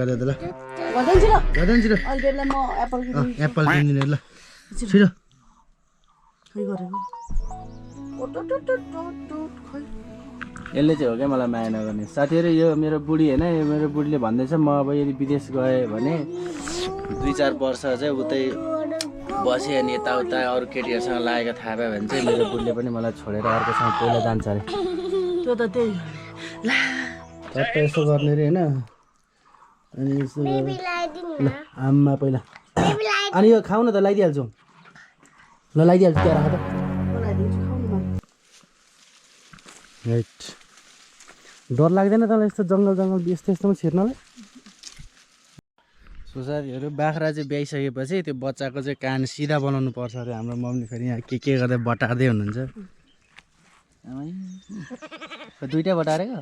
गर्दै ल गर्दैछु ल गर्दैछु ल अलि बेला म एप्पल एप्पल किनिदिनु ल छिटो खै गरेको यसले चाहिँ हो क्या मलाई माया नगर्ने साथीहरू यो मेरो बुढी होइन यो मेरो बुढीले भन्दैछ म अब यदि विदेश गएँ भने 2-4 वर्ष चाहिँ उतै बसेँ अनि यताउता अरू केटीहरूसँग लागेको थाहा पायो भने चाहिँ मेरो बुढीले पनि मलाई छोडेर अर्कोसँग पहिला जान्छ अरे त्यो त त्यही ला टक्क यसो गर्ने रे होइन अनि यसो ल आम्मा पहिला अनि यो खाऊ न त लगाइदिइहाल्छौँ ल लगाइदिइहाल्छु त्यहाँ राख त बनाइदिन्छु खाउनु मन राइट डर लाग्दैन तँलाई यस्तो जङ्गल जङ्गल यस्तो यस्तोमा छिर्नलाई सुसारीहरू बाख्रा चाहिँ ब्याइसकेपछि त्यो बच्चाको चाहिँ कान सिधा बनाउनु पर्छ अरे हाम्रो मम्मीले फेरि यहाँ के गर्दै बटार्दै हुनुहुन्छ दुईवटा बटारेको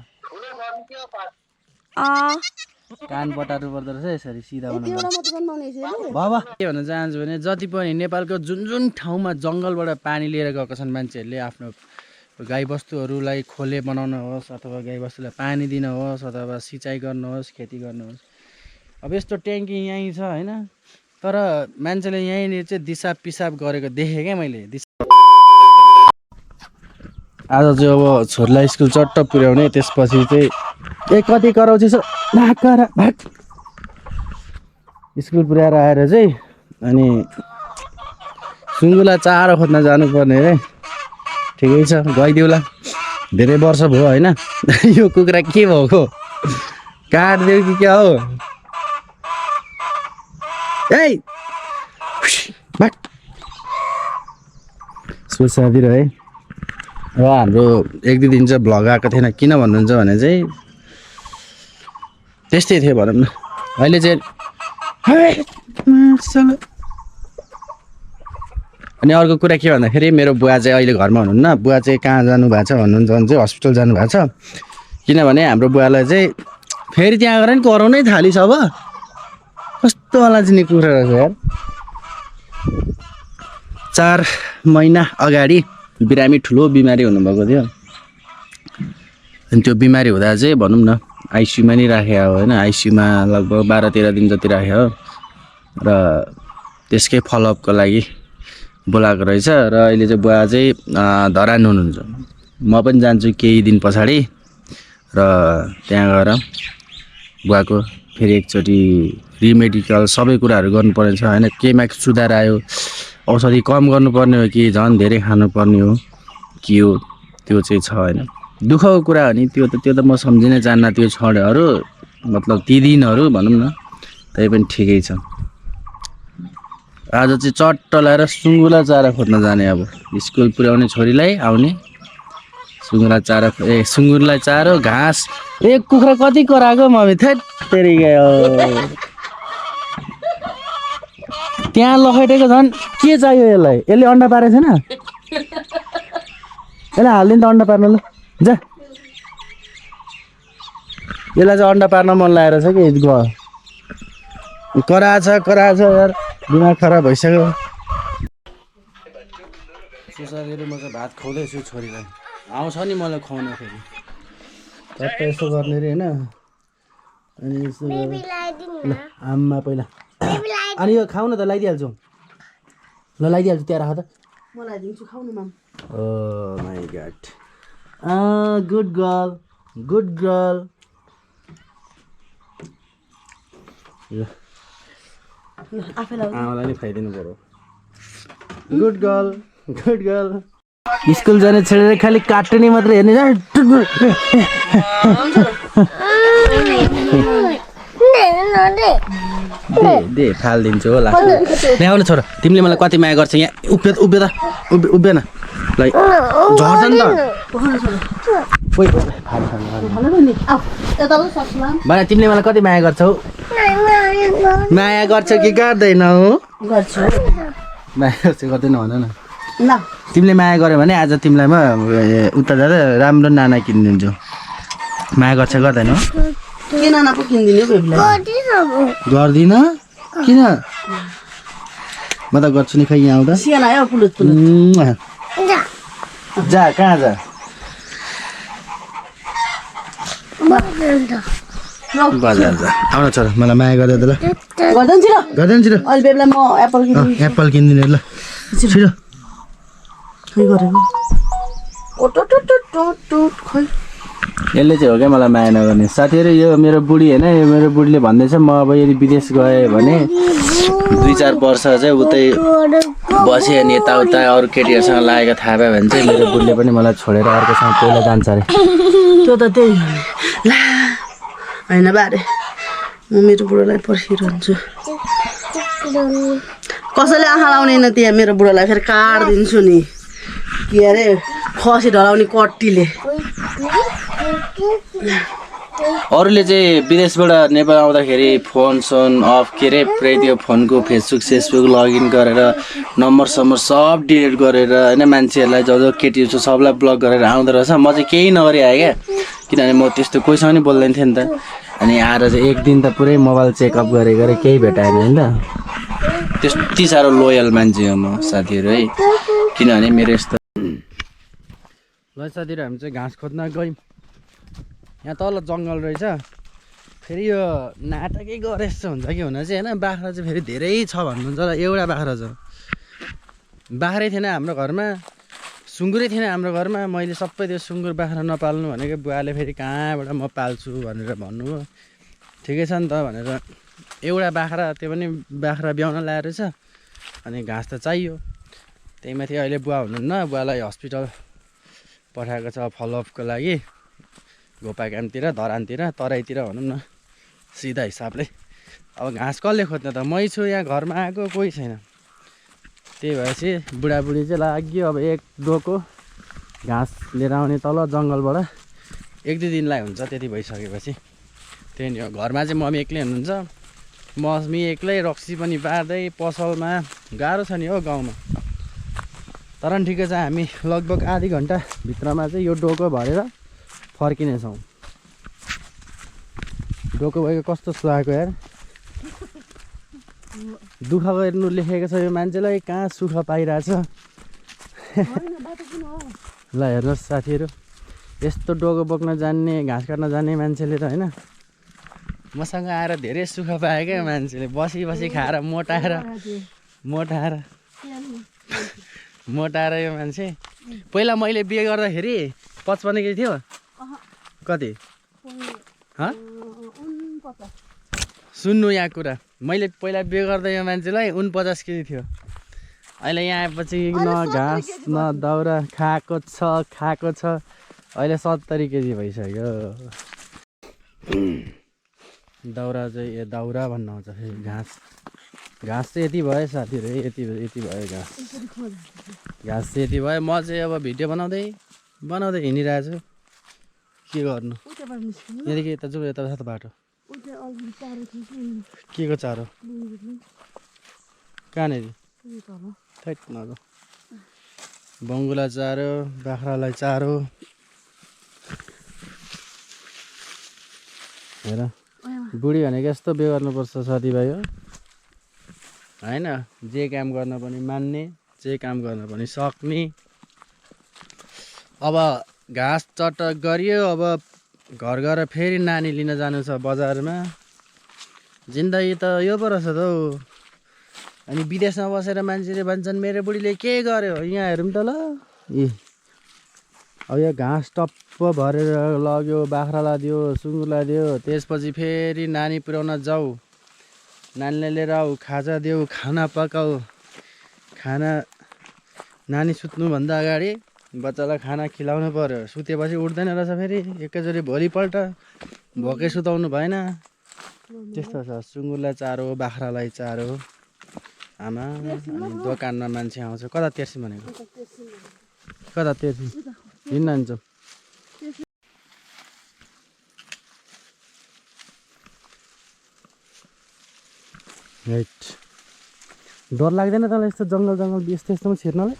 कान बटार्नु पर्दो रहेछ यसरी सिधा बनाउनु बाबा के भन्न चाहन्छु भने जति पनि नेपालको जुन जुन ठाउँमा जङ्गलबाट पानी लिएर गएका छन् मान्छेहरूले आफ्नो गाईबस्तुहरूलाई खोले बनाउन होस् अथवा गाईबस्तुलाई पानी दिन होस् अथवा सिँचाइ गर्नुहोस् खेती गर्नुहोस् अब यस्तो ट्याङ्की यहीँ छ होइन तर मान्छेले यहीँनिर चाहिँ दिसा पिसाब गरेको देखेँ क्या मैले आज चाहिँ अब छोरीलाई स्कुल चट्ट पुर्याउने त्यसपछि चाहिँ कति कराउँछ भाग स्कुल पुर्याएर आएर चाहिँ अनि सुँगुला चारो खोज्न जानुपर्ने अरे ठिकै छ गइदिउला धेरै वर्ष भयो होइन यो कुखुरा के भएको काटिदियो कि क्या हो ए सुसादी है र हाम्रो 1-2 दिन चाहिँ भ्लग आएको थिएन किन भन्नुहुन्छ भने चाहिँ त्यस्तै थियो भनौँ न अहिले चाहिँ अनि अर्को कुरा के भन्दाखेरि मेरो बुवा चाहिँ अहिले घरमा हुनुहुन्न बुवा चाहिँ कहाँ जानुभएको छ भन्नुहुन्छ भने चाहिँ हस्पिटल जानुभएको छ किनभने हाम्रो बुवालाई चाहिँ फेरि त्यहाँ गएर नि कराउनै थालिस अब कस्तो अलाजिने कुरा रहेछ यार 4 महिना अगाडि बिरामी ठुलो बिमारी हुनुभएको थियो अनि त्यो बिमारी हुँदा चाहिँ भनौँ न आइसियुमा नि राख्यो होइन आइसियुमा लगभग 12-13 दिन जति राख्यो र त्यसकै फलोअपको लागि बोलाएको रहेछ र अहिले चाहिँ बुवा चाहिँ धरान हुनुहुन्छ म पनि जान्छु केही दिन पछाडि र त्यहाँ गएर बुवाको फेरि एकचोटि रिमेडिकल सबै कुराहरू गर्नुपर्ने छ होइन केमा सुधार आयो औषधि कम गर्नुपर्ने हो कि झन् धेरै खानुपर्ने हो के हो त्यो चाहिँ छ होइन दुःखको कुरा हो नि त्यो त म सम्झिनै चाहन्न त्यो क्षणहरू मतलब ती दिनहरू भनौँ न तै पनि ठिकै छ आज चाहिँ चट्ट लगाएर सुँगुला चारा खोज्न जाने अब स्कुल पुर्याउने छोरीलाई आउने सुँगुरलाई चारो घाँस एक कुखुरा कति कराएको मम्मी थेरी गयो त्यहाँ लखेटेको झन् के चाहियो यसलाई यसले अन्डा पारेको छैन यसलाई हालिदिनु त अन्डा पार्न ल जा यसलाई चाहिँ अन्डा पार्न मन लागेर छ कि गयो कराछ यार दिमाग खराब भइसक्यो सुसारीहरू म चाहिँ भात खुवाउँदैछु छोरीलाई आउँछ नि मलाई खुवाउनु फेरि टक्क यसो गर्ने रे होइन अनि यसो ल आम्मा पहिला अनि यो खाऊ न त लगाइदिइहाल्छौँ ल लगाइदिइहाल्छु त्यहाँ राख त म लगाइदिन्छु खाउनु मन ओ माई गॉड गुड गर्ल आफैलाई आमालाई नि खुवाइदिनु पर्यो गुड गर्ल स्कुल जाने छोडेर खालि कार्टुनै मात्रै हेर्ने दे फालिदिन्छु होला ल्याउनु छोरा तिमीले मलाई कति माया गर्छ यहाँ उभिएन ल झर्छ नि त भाइ तिमीले मलाई कति माया गर्छौ माया गर्छ कि गर्दैनौ माया गर्छ गर्दैन भन न ल तिमीले माया गर्यो भने आज तिमीलाई म उता जाँदा राम्रो नाना किनिदिन्छु माया गर्छ गर्दैनौ के नाना पो किनिदिने बेबीलाई गर्दिन किन म त गर्छु नि खै यहाँ आउँदा सियान आयो पुलुत जा कहाँ जा बजार जा आउन छोरा मलाई माया गर्दै ल गर्दैन छिटो गर्दैन छिटो अहिले बेबलाई म एप्पल किन्छु एप्पल किनिदिने ल छिटो खै गरेको ओटोटोटोटोट खै यसले चाहिँ हो क्या मलाई माया नगर्ने साथीहरू यो मेरो बुढी होइन यो मेरो बुढीले भन्दैछ म अब यदि विदेश गएँ भने 2-4 वर्ष चाहिँ उतै बसेँ अनि यताउता अरू केटीहरूसँग लागेको थाहा पायो भने चाहिँ मेरो बुढीले पनि मलाई छोडेर अर्कोसँग पहिला जान्छ अरे त्यो त त्यही ला होइन बारे म मेरो बुढोलाई पर्खिरहन्छु कसैले आँखा लाउनेन त्यहाँ मेरो बुढोलाई फेरि काटिदिन्छु नि के अरे खसी ढलाउने कट्टीले अरूले चाहिँ विदेशबाट नेपाल आउँदाखेरि फोन अफ के अरे पुरै त्यो फोनको फेसबुक लगइन गरेर नम्बर सब डिलिट गरेर होइन मान्छेहरूलाई जो केटीहरू छ सबलाई ब्लक गरेर आउँदो रहेछ म चाहिँ केही नगरी आएँ क्या किनभने म त्यस्तो कोहीसँग नि बोल्दैन थिएँ नि त अनि आएर चाहिँ एक दिन त पुरै मोबाइल चेकअप गरेर केही भेटाएन होइन त्यति साह्रो लोयल मान्छे हो म साथीहरू है किनभने मेरो यस्तो ल साथीहरू हामी चाहिँ घाँस खोज्न गयौँ यहाँ तल जङ्गल रहेछ फेरि यो नाटकै गरे जस्तो हुन्छ कि हुन चाहिँ होइन बाख्रा चाहिँ फेरि धेरै छ भन्नुहुन्छ र एउटा बाख्रा छ बाख्रै थिएन हाम्रो घरमा सुँगुरै थिएन हाम्रो घरमा मैले सबै त्यो सुँगुर बाख्रा नपाल्नु भनेको बुवाले फेरि कहाँबाट म पाल्छु भनेर भन्नुभयो ठिकै छ नि त भनेर एउटा बाख्रा त्यो पनि बाख्रा ब्याउन ल्याएर रहेछ अनि घाँस त चाहियो त्यही माथि अहिले बुवा हुनुहुन्न बुवालाई हस्पिटल पठाएको छ फलोअपको लागि गोपाकामतिर धरानतिर तराईतिर भनौँ न सिधा हिसाबले अब घाँस कसले खोज्ने त मै छु यहाँ घरमा आएको कोही छैन त्यही भएपछि बुढाबुढी चाहिँ लाग्यो अब एक डोको घाँस लिएर आउने तल जङ्गलबाट 1-2 दिनलाई हुन्छ त्यति भइसकेपछि त्यही नि हो घरमा चाहिँ मम्मी एक्लै हुनुहुन्छ मम्मी एक्लै रक्सी पनि पार्दै पसलमा गाह्रो छ नि हो गाउँमा तर पनि ठिकै छ हामी लगभग आधी घन्टा भित्रमा चाहिँ यो डोको भरेर फर्किनेछौँ डोको भएको कस्तो सुहाएको यार दुःख गर्नु लेखेको छ यो मान्छेलाई कहाँ सुख पाइरहेछ ल हेर्नुहोस् साथीहरू यस्तो डोको बोक्न जान्ने घाँस काट्न जान्ने मान्छेले त होइन मसँग आएर धेरै सुख पायो क्या मान्छेले बसी बसी खाएर मोटाएर यो मान्छे पहिला मैले बिहे गर्दाखेरि 55 केजी थियो कति सुन्नु यहाँ कुरा मैले पहिला बिहे गर्दा यो मान्छेलाई 49 केजी थियो अहिले यहाँ आएपछि न घाँस न दाउरा खाएको छ अहिले 70 केजी भइसक्यो दाउरा चाहिँ दाउरा भन्न आउँछ फेरि घाँस चाहिँ यति भयो साथीहरू यति भयो घाँस चाहिँ यति भयो म चाहिँ अब भिडियो बनाउँदै हिँडिरहेको छु के गर्नु यहाँदेखि यता जाउँ यता छ त बाटो के को चारो कहाँनिर थैट नजाउँ बङ्गुला चारो बाख्रालाई चारो हेर बुढी भनेको यस्तो बिहे गर्नुपर्छ साथीभाइ हो होइन जे काम गर्न पनि मान्ने जे काम गर्न पनि सक्ने अब घाँस चटक गरियो अब घर गएर फेरि नानी लिन जानु छ बजारमा जिन्दगी त यो पो रहेछ त हौ अनि विदेशमा बसेर मान्छेले भन्छन् मेरो बुढीले के गर्यो यहाँ हेरौँ त ल अब यो घाँस टप्प भरेर लग्यो बाख्रालाई दियो सुँगुरलाई दियो त्यसपछि फेरि नानी पुर्याउन जाऊ नानीलाई लिएर आऊ खाजा देऊ खाना पकाऊ नानी सुत्नुभन्दा अगाडि बच्चालाई खाना खिलाउनु पर्यो सुतेपछि उठ्दैन रहेछ फेरि एकैचोटि भोलिपल्ट भोकै सुताउनु भएन त्यस्तो छ सुँगुरलाई चारो बाख्रालाई चारो आमा अनि दोकानमा मान्छे आउँछ कता तेर्सिम भनेको कता तेर्सिम हिँड्न जान्छौँ राइट डर लाग्दैन तँलाई यस्तो जङ्गल यस्तोमा छिर्नलाई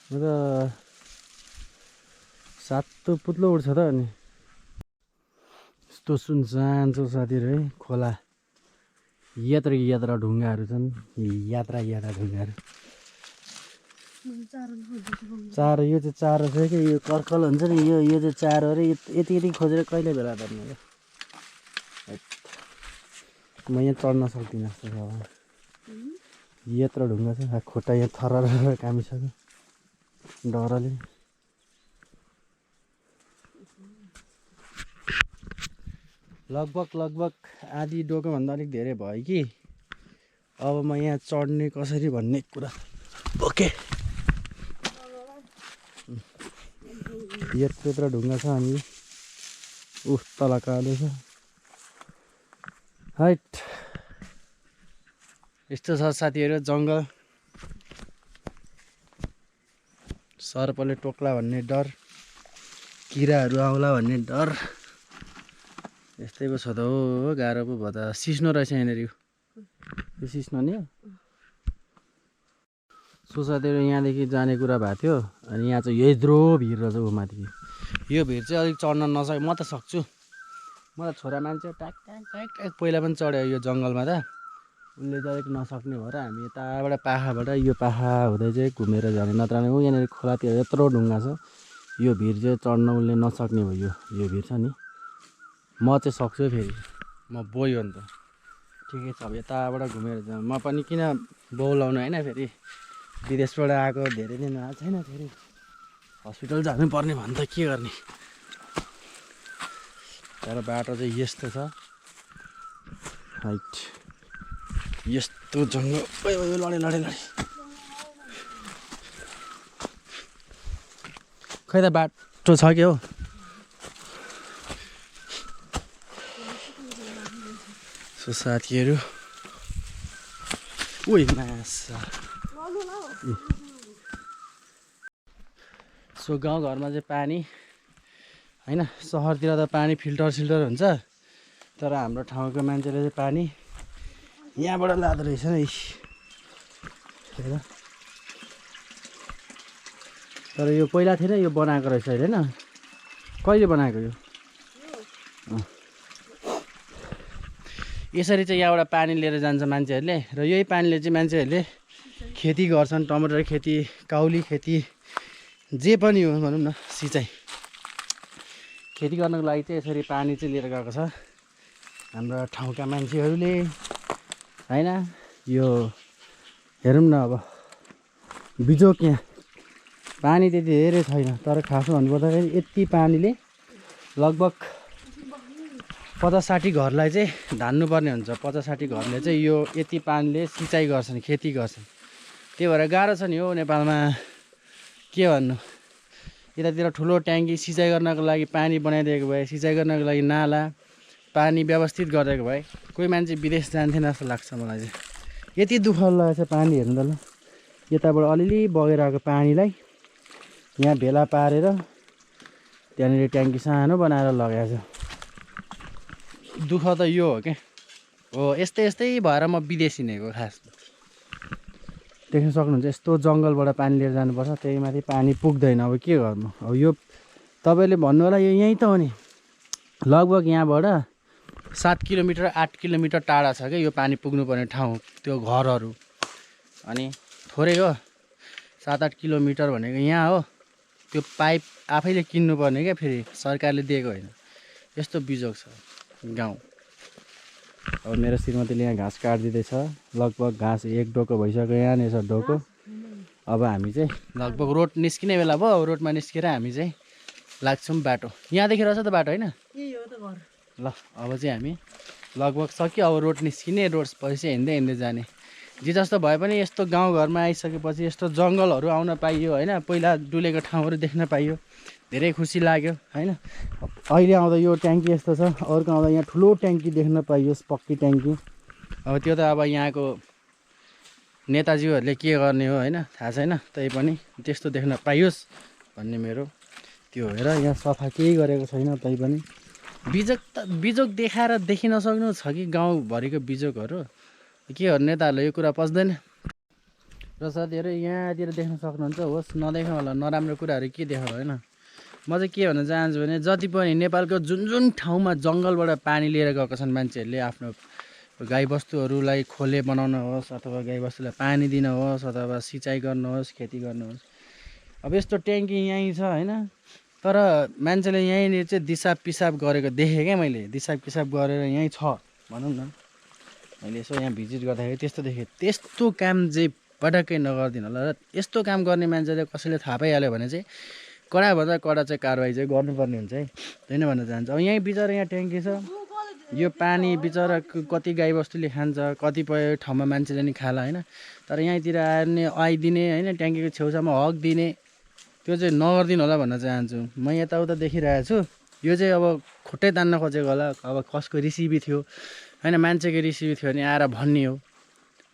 म त सातो पुत्लो उठ्छ त अनि यस्तो सुनसान छ साथीहरू है खोला यात्रा ढुङ्गाहरू छन् यात्रा ढुङ्गाहरू चारो यो चाहिँ चारो छ कि यो कर्कल हुन्छ नि यो चाहिँ चारो अरे यति खोजेर कहिले भेला पर्ने म यहाँ चढ्न सक्दिनँ जस्तो छ अब यत्रो ढुङ्गा छ खुट्टा यहाँ थर कामिसक्यो डरले लगभग आधी डोकोभन्दा अलिक धेरै भयो कि अब म यहाँ चढ्ने कसरी भन्ने कुरा ओके यत्रो ढुङ्गा छ अनि तल कालो छ हाइट यस्तो छ साथीहरू जङ्गल सर्पले टोक्ला भन्ने डर किराहरू आउला भन्ने डर यस्तै पो छ त हो गाह्रो पो भयो त सिस्नो रहेछ यहाँनिर यो सिस्नो नि सो साथीहरू यहाँदेखि जाने कुरा भएको थियो अनि यहाँ चाहिँ यत्रो भिड रहेछ ऊ माथि यो भिड चाहिँ अलिक चढ्न नसके म त सक्छु मलाई छोरा मान्छे ट्याक ट्याक ट्याक ट्याक पहिला पनि चढ्यो यो जङ्गलमा त उसले चाहिँ अलिक नसक्ने भएर हामी यताबाट पाखाबाट यो पाखा हुँदै चाहिँ घुमेर जाने नत्र भने ऊ यहाँनिर खोलातिर यत्रो ढुङ्गा छ यो भिड चाहिँ चढ्न उसले नसक्ने भयो यो भिड छ नि म चाहिँ सक्छु फेरि म बोयो नि त ठिकै छ अब यताबाट घुमेर जाऊँ म पनि किन बोलाउनु होइन फेरि विदेशबाट आएको धेरै दिन आएको छैन फेरि हस्पिटल जानुपर्ने भने त के गर्ने तर बाटो चाहिँ यस्तो छ हाइट यस्तो जङ्गल लडे खै त बाटो छ के हो सो साथीहरू उही माछा सो गाउँघरमा चाहिँ पानी होइन सहरतिर त पानी फिल्टर हुन्छ तर हाम्रो ठाउँको मान्छेले चाहिँ पानी यहाँबाट लाँदो रहेछ नि हेर तर यो पहिला थिएन यो बनाएको रहेछ अहिले होइन कहिले बनाएको यो यसरी चाहिँ यहाँबाट पानी लिएर जान्छ मान्छेहरूले र यही पानीले चाहिँ मान्छेहरूले खेती गर्छन् टमाटर खेती काउली खेती जे पनि हो भनौँ न सिँचाइ खेती गर्नको लागि चाहिँ यसरी पानी चाहिँ लिएर गएको छ हाम्रो ठाउँका मान्छेहरूले होइन यो हेरौँ न अब बिजोक यहाँ पानी त्यति धेरै छैन तर खासमा भन्नुपर्दाखेरि यति पानीले लगभग 50-60 घरलाई चाहिँ धान्नुपर्ने हुन्छ 50-60 घरले चाहिँ यो यति पानीले सिँचाइ गर्छन् खेती गर्छन् त्यही भएर गाह्रो छ नि हो नेपालमा के भन्नु यतातिर ठुलो ट्याङ्की सिँचाइ गर्नको लागि पानी बनाइदिएको भए सिँचाइ गर्नको लागि नाला पानी व्यवस्थित गरिदिएको भए कोही मान्छे विदेश जान्थेन जस्तो लाग्छ मलाई चाहिँ यति दुःख लागेको छ पानी हेर्नु त ल यताबाट अलिअलि बगेर आएको पानीलाई यहाँ भेला पारेर त्यहाँनिर ट्याङ्की सानो बनाएर लगाएको छ दुःख त यो हो क्या हो यस्तै भएर म विदेश हिँडेको खास देख्न सक्नुहुन्छ यस्तो जङ्गलबाट पानी लिएर जानुपर्छ त्यही माथि पानी पुग्दैन अब के गर्नु अब यो तपाईँले भन्नु होला यो यहीँ त हो नि लगभग यहाँबाट 7 किलोमिटर 8 किलोमिटर टाढा छ क्या यो पानी पुग्नुपर्ने ठाउँ त्यो घरहरू अनि थोरै हो 7-8 किलोमिटर भनेको यहाँ हो त्यो पाइप आफैले किन्नुपर्ने क्या फेरि सरकारले दिएको होइन यस्तो बिजोग छ गाउँ अब मेरो श्रीमतीले यहाँ घाँस काटिदिँदैछ लगभग घाँस एक डोको भइसक्यो यहाँनिर छ डोको अब हामी चाहिँ लगभग रोड निस्किने बेला भयो अब रोडमा निस्केर हामी चाहिँ लाग्छौँ बाटो यहाँदेखि रहेछ त बाटो होइन ल अब चाहिँ हामी लगभग सक्यो अब रोड निस्किने रोड पछि हिँड्दै जाने जे जस्तो भए पनि यस्तो गाउँघरमा आइसकेपछि यस्तो जङ्गलहरू आउन पाइयो होइन पहिला डुलेको ठाउँहरू देख्न पाइयो धेरै खुसी लाग्यो होइन अहिले आउँदा यो ट्याङ्की यस्तो छ अर्को आउँदा यहाँ ठुलो ट्याङ्की देख्न पाइयोस् पक्की ट्याङ्की अब त्यो त अब यहाँको नेताजीहरूले के गर्ने हो होइन थाहा छैन तै पनि त्यस्तो देख्न पाइयोस् भन्ने मेरो त्यो हेर यहाँ सफा केही गरेको छैन तै पनि बिजोग देखाएर देखिन सक्नु छ कि गाउँभरिको बिजोगहरू के हो नेताहरूले यो कुरा पच्दैन र साथीहरू यहाँतिर देख्न सक्नुहुन्छ होस् नदेख्नु होला नराम्रो कुराहरू के देखाउनु होइन म चाहिँ के भन्न चाहन्छु भने जति पनि नेपालको जुन ठाउँमा जङ्गलबाट पानी लिएर गएको छन् मान्छेहरूले आफ्नो गाईबस्तुहरूलाई खोले बनाउन होस् अथवा गाईबस्तुलाई पानी दिन होस् अथवा सिँचाइ गर्नुहोस् खेती गर्नुहोस् अब यस्तो ट्याङ्की यहीँ छ होइन तर मान्छेले यहीँनिर चाहिँ दिसा पिसाब गरेको देखेँ क्या मैले दिसा पिसाब गरेर यहीँ छ भनौँ न मैले यसो यहाँ भिजिट गर्दाखेरि त्यस्तो देखेँ त्यस्तो काम चाहिँ पटक्कै नगरिदिनु होला र यस्तो काम गर्ने मान्छेले कसैले थाहा पाइहाल्यो भने चाहिँ कडाभन्दा कडा चाहिँ कारवाही चाहिँ गर्नुपर्ने हुन्छ है त्यही नै भन्न चाहन्छु अब यहीँ बिचरा यहाँ ट्याङ्की छ यो पानी बिचरा कति गाईबस्तुले खान्छ कतिपय ठाउँमा मान्छेले नि खाला होइन तर यहीँतिर आइदिने होइन ट्याङ्कीको छेउछाउमा हक दिने त्यो चाहिँ नगरिदिनु होला भन्न चाहन्छु म यताउता देखिरहेको छु यो चाहिँ अब खुट्टै तान्न खोजेको होला अब कसको रिसिभी थियो होइन मान्छेको रिसिभी थियो भने आएर भन्ने हो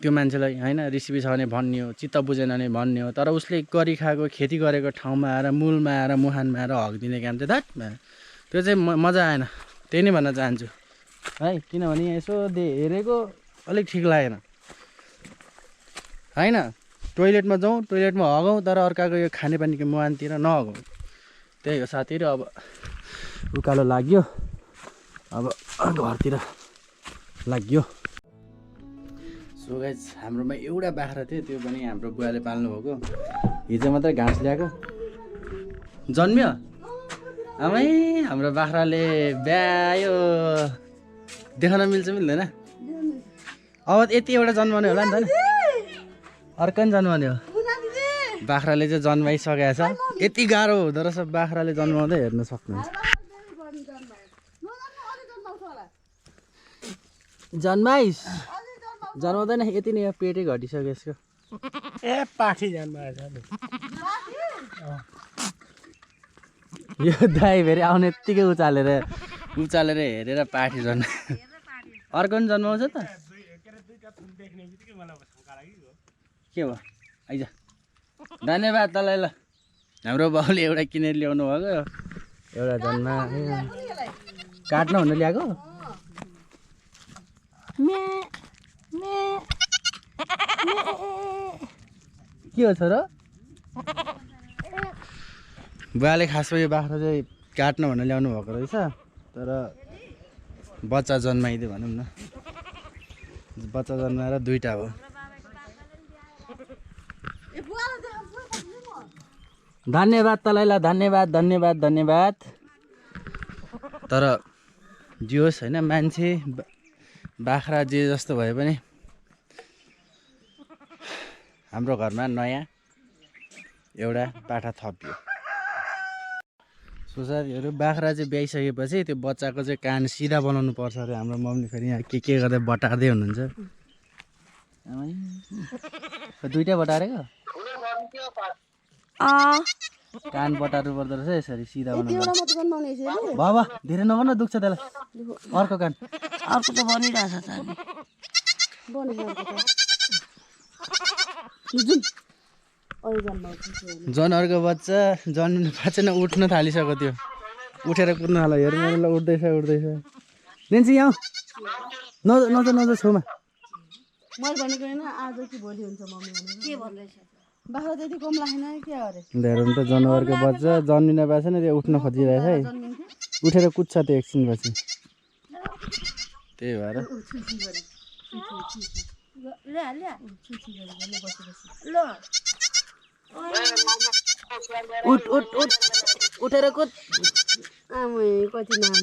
त्यो मान्छेलाई होइन रिसिभी छ भने भन्ने हो चित्त बुझेन भने भन्ने हो तर उसले गरिखाएको खेती गरेको ठाउँमा आएर मूलमा आएर मुहानमा आएर हक दिने काम चाहिँ धट त्यो चाहिँ मजा आएन त्यही नै भन्न चाहन्छु है किनभने यहाँ यसो हेरेको अलिक ठिक लागेन होइन टोइलेटमा जाउँ टोइलेटमा हगौँ तर अर्काको यो खानेपानीको मुहानतिर नहगौँ त्यही हो साथीहरू अब उकालो लाग्यो अब घरतिर लाग्यो सो गाइस हाम्रोमा एउटा बाख्रा थियो त्यो पनि हाम्रो बुवाले पाल्नु भएको हिजो मात्रै घाँस ल्याएको जन्मियो आमै हाम्रो बाख्राले ब्यायो देखाउन मिल्छ मिल्दैन अब यति एउटा जन्माउने होला नि त अर्को नि जन्माउने हो बाख्राले चाहिँ जन्माइसकेको छ यति गाह्रो हुँदो रहेछ बाख्राले जन्माउँदै हेर्न सक्नुहुन्छ जन्माइस जन्माउँदैन यति नै पेटै घटिसक्यो यसको ए पाठी जन्माएछ यो दाइ फेरि आउने यत्तिकै उचालेर हेरेर पाठी जन्म अर्को पनि जन्माउँछ त के भयो आइज धन्यवाद तँलाई ल हाम्रो बाउले एउटा किनेर ल्याउनु भएको एउटा जन्मा काट्न हुन ल्याएको के हो छोरो बुवाले खासमा यो बाख्रा चाहिँ काट्न भनेर ल्याउनु भएको रहेछ तर बच्चा जन्माइदियो भनौँ न बच्चा जन्माएर दुईटा हो धन्यवाद तँलाई ल धन्यवाद धन्यवाद धन्यवाद तर जे होस् होइन मान्छे बाख्रा जे जस्तो भए पनि हाम्रो घरमा नयाँ एउटा पाठा थपियो सो साथीहरू बाख्रा चाहिँ ब्याइसकेपछि त्यो बच्चाको चाहिँ कान सिधा बनाउनु पर्छ अरे हाम्रो मम्मी फेरि यहाँ के गर्दै बटार्दै हुनुहुन्छ दुईटा बटारेको कान बटार्नु पर्दो रहेछ यसरी सिधा बनाउनु बाबा धेरै नगर्न दुख्छ त्यसलाई अर्को कान अर्को त बनिरहेछ जनावरको बच्चा जन्मिनु भएको छैन उठ्न थालिसक्यो त्यो उठेर कुद्न थाल्यो हेर्नु ल उठ्दैछ नेन्सी यहाँ नज छेउमा मैले भनेको होइन आज कि भोलि हुन्छ मम्मी भनेर के भन्दैछ बाख्रा त्यति कम लागेन के अरे हेरौँ त जनावरको बच्चा जन्मिन पाएको छैन त्यो उठ्न खोजिरहेछ है उठेर कुद्छ त्यो एकछिनपछि त्यही भएर उठ उठ उठ उठेर कुद आमै कति नाम